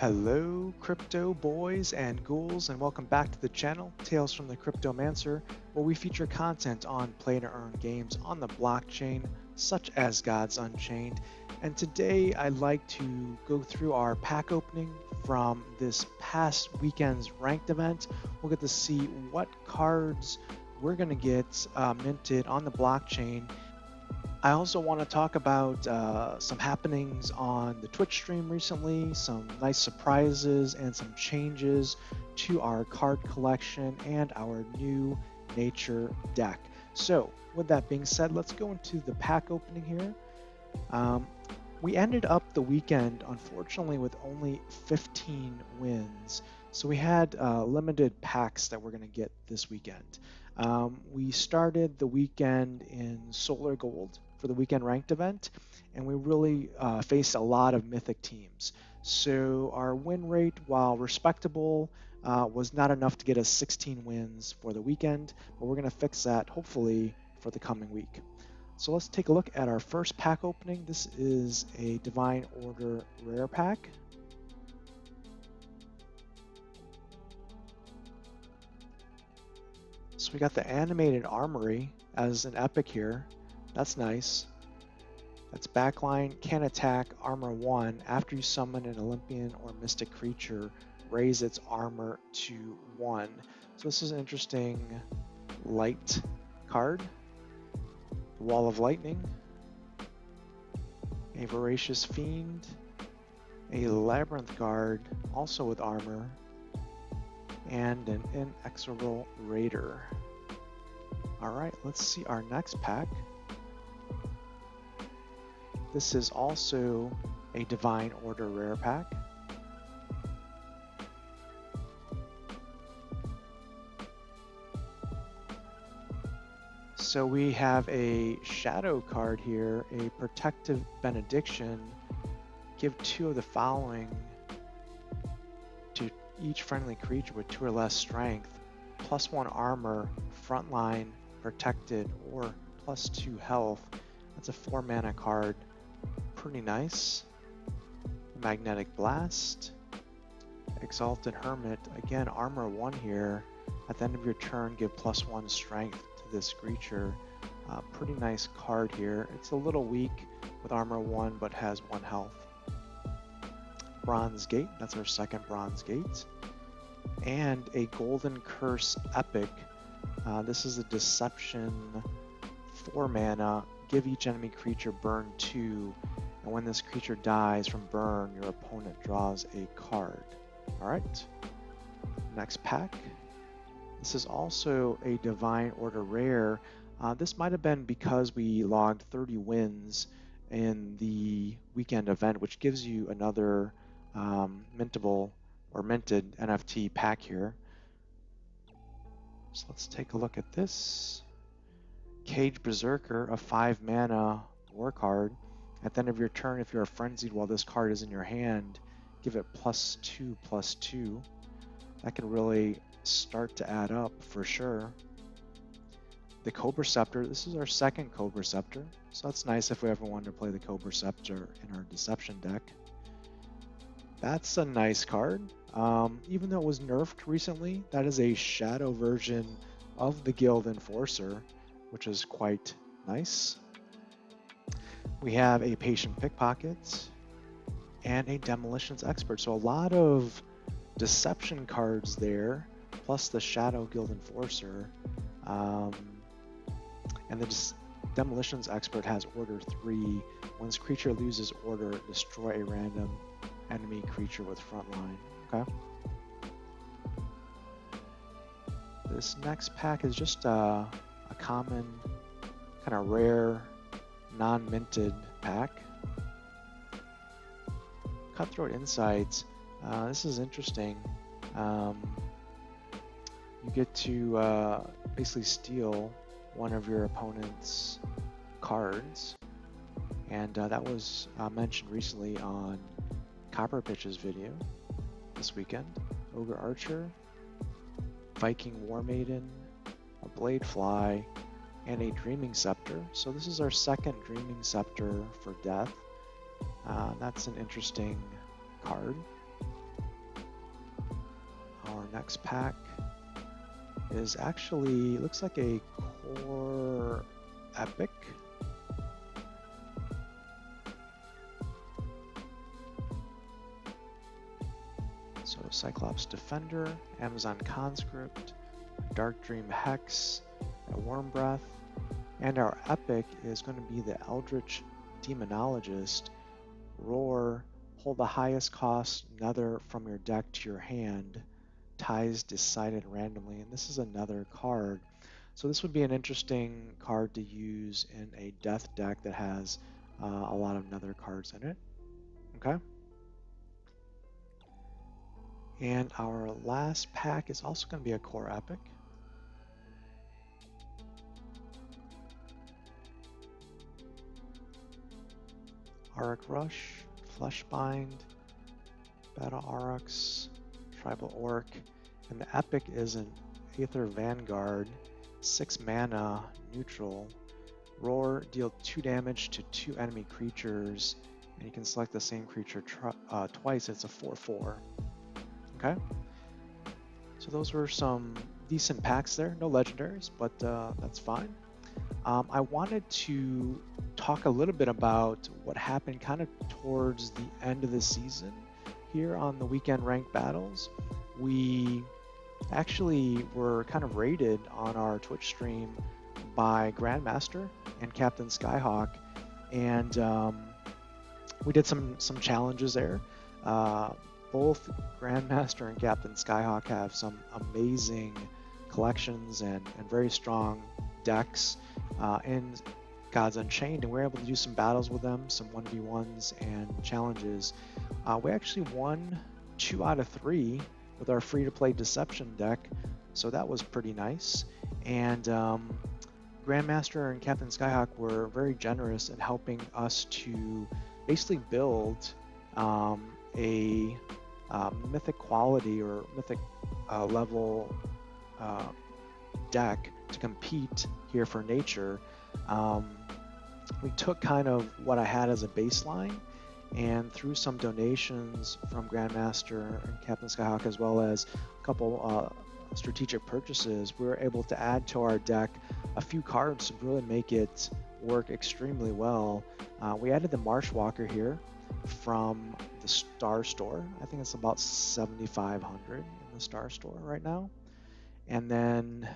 Hello crypto boys and ghouls, and welcome back to the channel Tales from the Cryptomancer, where we feature content on play to earn games on the blockchain such as Gods Unchained. And today I'd like to go through our pack opening from this past weekend's ranked event. We'll get to see what cards we're going to get minted on the blockchain. I also want to talk about some happenings on the Twitch stream recently, some nice surprises and some changes to our card collection and our new nature deck. So with that being said, let's go into the pack opening here. We ended up the weekend, unfortunately, with only 15 wins. So we had limited packs that we're going to get this weekend. We started the weekend in Solar Gold for the weekend ranked event, and we really faced a lot of mythic teams. So our win rate, while respectable, was not enough to get us 16 wins for the weekend, but we're going to fix that hopefully for the coming week. So let's take a look at our first pack opening. This is a Divine Order rare pack. So we got the animated armory as an epic here. That's nice. That's backline, can attack, armor 1. After you summon an Olympian or mystic creature, raise its armor to 1. So this is an interesting light card. The Wall of Lightning, a Voracious Fiend, a Labyrinth Guard, also with armor, and an Inexorable Raider. Alright, let's see our next pack. This is also a Divine Order rare pack. So we have a shadow card here, a Protective Benediction. Give 2 of the following to each friendly creature with 2 or less strength, +1 armor, frontline, protected, or +2 health. That's a 4 mana card. Pretty nice. Magnetic Blast. Exalted Hermit. Again, armor 1 here. At the end of your turn, give +1 strength to this creature. Pretty nice card here. It's a little weak with armor 1, but has 1 health. Bronze Gate. That's our second Bronze Gate. And a Golden Curse Epic. This is a Deception 4 mana. Give each enemy creature burn 2, and when this creature dies from burn, your opponent draws a card. Alright, next pack. This is also a Divine Order rare. This might have been because we logged 30 wins in the weekend event, which gives you another mintable or minted NFT pack here. So let's take a look at this. Cage Berserker, a 5 mana war card. At the end of your turn, if you are frenzied while this card is in your hand, give it +2/+2. That can really start to add up for sure. The Cobra Scepter, this is our second Cobra Scepter, so that's nice if we ever wanted to play the Cobra Scepter in our Deception deck. That's a nice card. Even though it was nerfed recently, that is a shadow version of the Guild Enforcer, which is quite nice. We have a Patient Pickpocket and a Demolitions Expert. So a lot of deception cards there, plus the Shadow Guild Enforcer. And the Demolitions Expert has Order 3. When this creature loses order, destroy a random enemy creature with frontline. Okay. This next pack is just a common, kind of rare, non-minted pack. Cutthroat Insights. This is interesting. You get to basically steal one of your opponent's cards, and that was mentioned recently on Copper Pitch's video this weekend. Ogre Archer, Viking War Maiden, a Blade Fly, and a Dreaming Scepter. So this is our second Dreaming Scepter for death. That's an interesting card. our next pack is actually, looks like a core epic. So Cyclops Defender, Amazon Conscript, Dark Dream Hex, a Worm Breath, and our epic is going to be the Eldritch Demonologist. Roar, hold the highest cost nether from your deck to your hand. Ties decided randomly, and this is another card. So this would be an interesting card to use in a death deck that has a lot of nether cards in it. Okay. And our last pack is also going to be a core epic. Auric Rush, Fleshbind, Battle Aurochs, Tribal Orc, and the epic is an Aether Vanguard, 6 mana, neutral. Roar, deal 2 damage to 2 enemy creatures, and you can select the same creature twice. It's a 4/4. Okay, so those were some decent packs there. No legendaries, but that's fine. I wanted to talk a little bit about what happened kind of towards the end of the season here on the weekend ranked battles. We actually were kind of raided on our Twitch stream by Grandmaster and Captain Skyhawk, and we did some challenges there. Both Grandmaster and Captain Skyhawk have some amazing collections and very strong decks in Gods Unchained, and we were able to do some battles with them, some 1v1s and challenges. We actually won 2 out of 3 with our free-to-play Deception deck, so that was pretty nice. And Grandmaster and Captain Skyhawk were very generous in helping us to basically build a mythic quality or mythic level deck to compete here for nature. We took kind of what I had as a baseline, and through some donations from Grandmaster and Captain Skyhawk, as well as a couple strategic purchases, we were able to add to our deck a few cards to really make it work extremely well. We added the Marshwalker here from the Star Store. I think it's about 7,500 in the Star Store right now. And then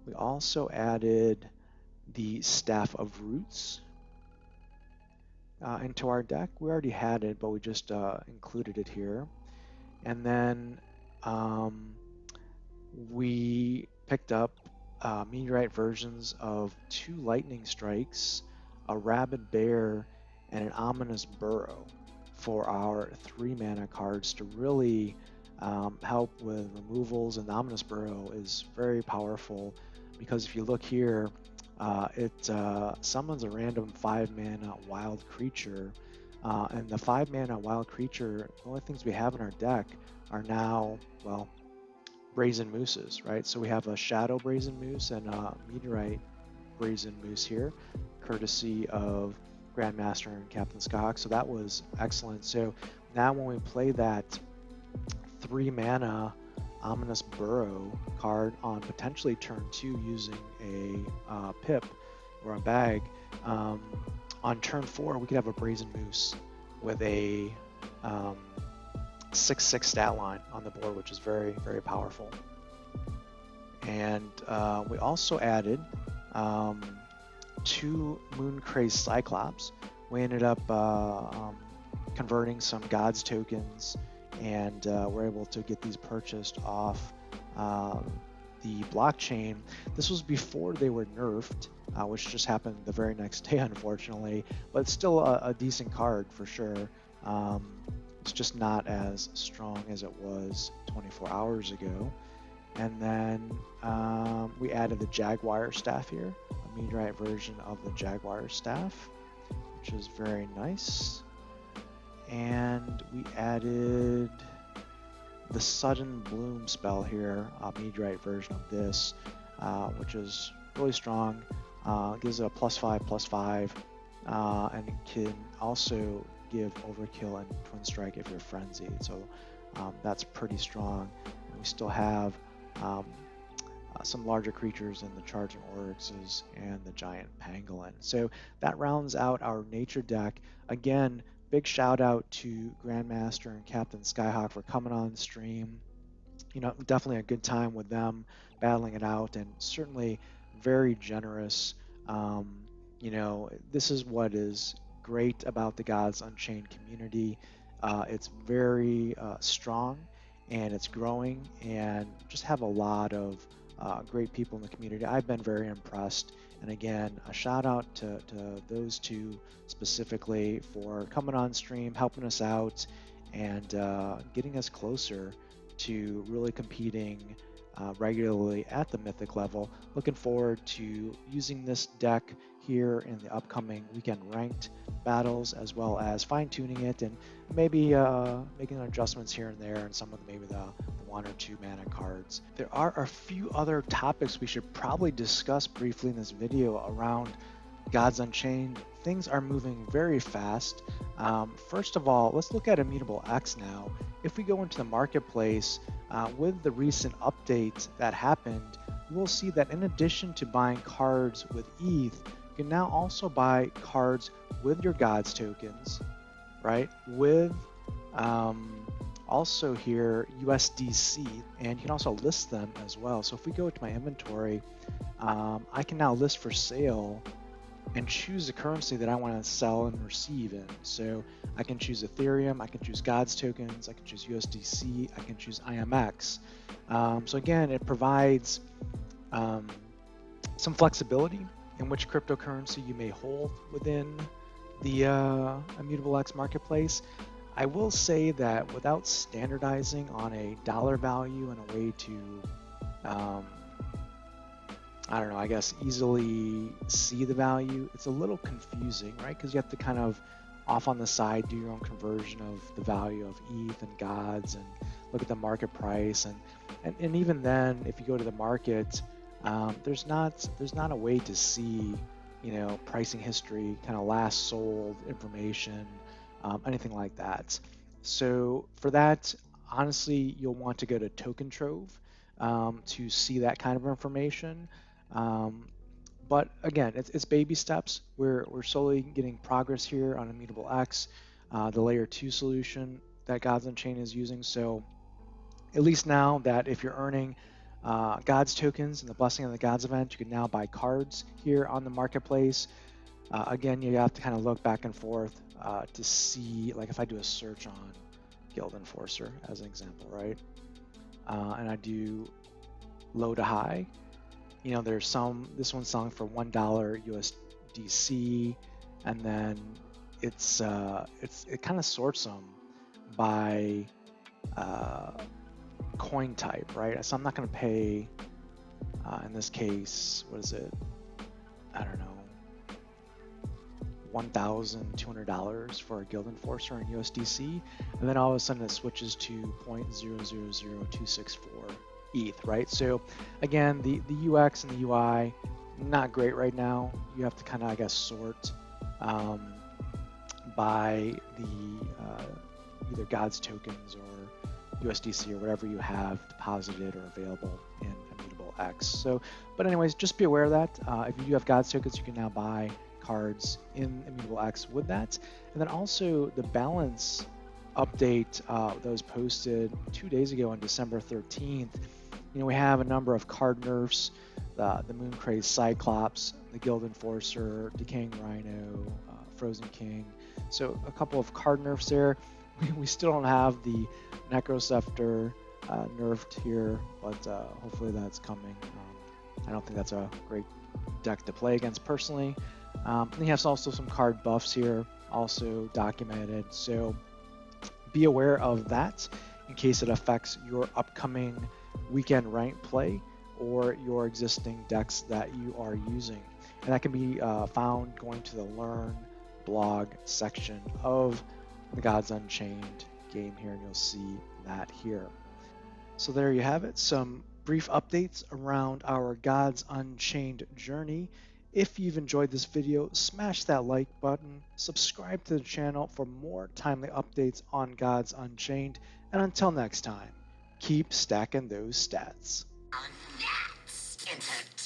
we also added the Staff of Roots into our deck. We already had it, but we just included it here. And then we picked up meteorite versions of 2 lightning strikes, a rabid bear, and an ominous burrow for our 3 mana cards to really help with removals. And the ominous burrow is very powerful because if you look here, it summons a random 5 mana wild creature, and the 5 mana wild creature, the only things we have in our deck are now, well, Brazen Mooses, right? So we have a Shadow Brazen Moose and a Meteorite Brazen Moose here, courtesy of Grandmaster and Captain Skyhawk. So that was excellent. So now when we play that 3 mana Ominous Burrow card on potentially turn 2 using a pip or a bag, on turn 4 we could have a Brazen Moose with a 6/6 stat line on the board, which is very, very powerful. And we also added 2 Mooncrazed Cyclops. We ended up converting some Gods tokens, and we're able to get these purchased off the blockchain. This was before they were nerfed, which just happened the very next day, unfortunately, but it's still a decent card for sure. It's just not as strong as it was 24 hours ago. And then we added the Jaguar Staff here, a meteorite version of the Jaguar Staff, which is very nice. And we added the Sudden Bloom spell here, a meteorite version of this, which is really strong. Gives it a +5/+5, and it can also give Overkill and Twin Strike if you're frenzied. So that's pretty strong. And we still have um, some larger creatures in the Charging Oryxes and the Giant Pangolin. So that rounds out our nature deck. Again, big shout out to Grandmaster and Captain Skyhawk for coming on stream. You know, definitely a good time with them battling it out, and certainly very generous. Um, you know, this is what is great about the Gods Unchained community. It's very strong, and it's growing, and just have a lot of great people in the community. I've been very impressed. And again, a shout out to those two specifically for coming on stream, helping us out, and getting us closer to really competing regularly at the Mythic level. Looking forward to using this deck here in the upcoming weekend ranked battles, as well as fine-tuning it and maybe making adjustments here and there and some of maybe the 1 or 2 mana cards. There are a few other topics we should probably discuss briefly in this video around Gods Unchained. Things are moving very fast. First of all, let's look at Immutable X now. If we go into the marketplace, with the recent update that happened, we'll see that in addition to buying cards with ETH, you can now also buy cards with your Gods tokens, right? With also here USDC, and you can also list them as well. So if we go to my inventory, I can now list for sale and choose the currency that I want to sell and receive in. So I can choose Ethereum, I can choose Gods tokens, I can choose USDC, I can choose IMX. So again, it provides some flexibility in which cryptocurrency you may hold within the Immutable X marketplace. I will say that without standardizing on a dollar value and a way to I don't know, I guess easily see the value, it's a little confusing, right? Because you have to kind of off on the side do your own conversion of the value of ETH and Gods and look at the market price, and even then, if you go to the market, there's not a way to see, you know, pricing history, kind of last sold information, anything like that. So for that, honestly, you'll want to go to Token Trove to see that kind of information. But again, it's baby steps. We're slowly getting progress here on Immutable X, the layer 2 solution that Gods Unchained is using. So at least now that if you're earning Gods tokens in the Blessing of the Gods event, you can now buy cards here on the marketplace. Again, you have to kind of look back and forth to see, like if I do a search on Guild Enforcer as an example, right? And I do low to high. You know, there's this one's selling for $1 USDC, and then it kind of sorts them by coin type, right? So I'm not going to pay, in this case, what is it? I don't know, $1,200 for a Guild Enforcer in USDC, and then all of a sudden it switches to 0.000264 ETH, right? So again, the UX and the UI, not great right now. You have to kind of, I guess, sort by the either Gods tokens or USDC or whatever you have deposited or available in Immutable X. So, but anyways, just be aware of that. If you do have Gods tokens, you can now buy cards in Immutable X with that. And then also the balance update that was posted 2 days ago on December 13th. You know, we have a number of card nerfs, the Mooncrazed Cyclops, the Guild Enforcer, Decaying Rhino, Frozen King. So a couple of card nerfs there. We still don't have the Necroscepter nerfed here, but hopefully that's coming. I don't think that's a great deck to play against personally. And you have also some card buffs here, also documented. So be aware of that in case it affects your upcoming weekend ranked play or your existing decks that you are using. And that can be found going to the Learn blog section of the Gods Unchained game here, and you'll see that here. So there you have it, some brief updates around our Gods Unchained journey. If you've enjoyed this video, smash that like button, subscribe to the channel for more timely updates on Gods Unchained, and until next time, Keep stacking those stats. Next, enter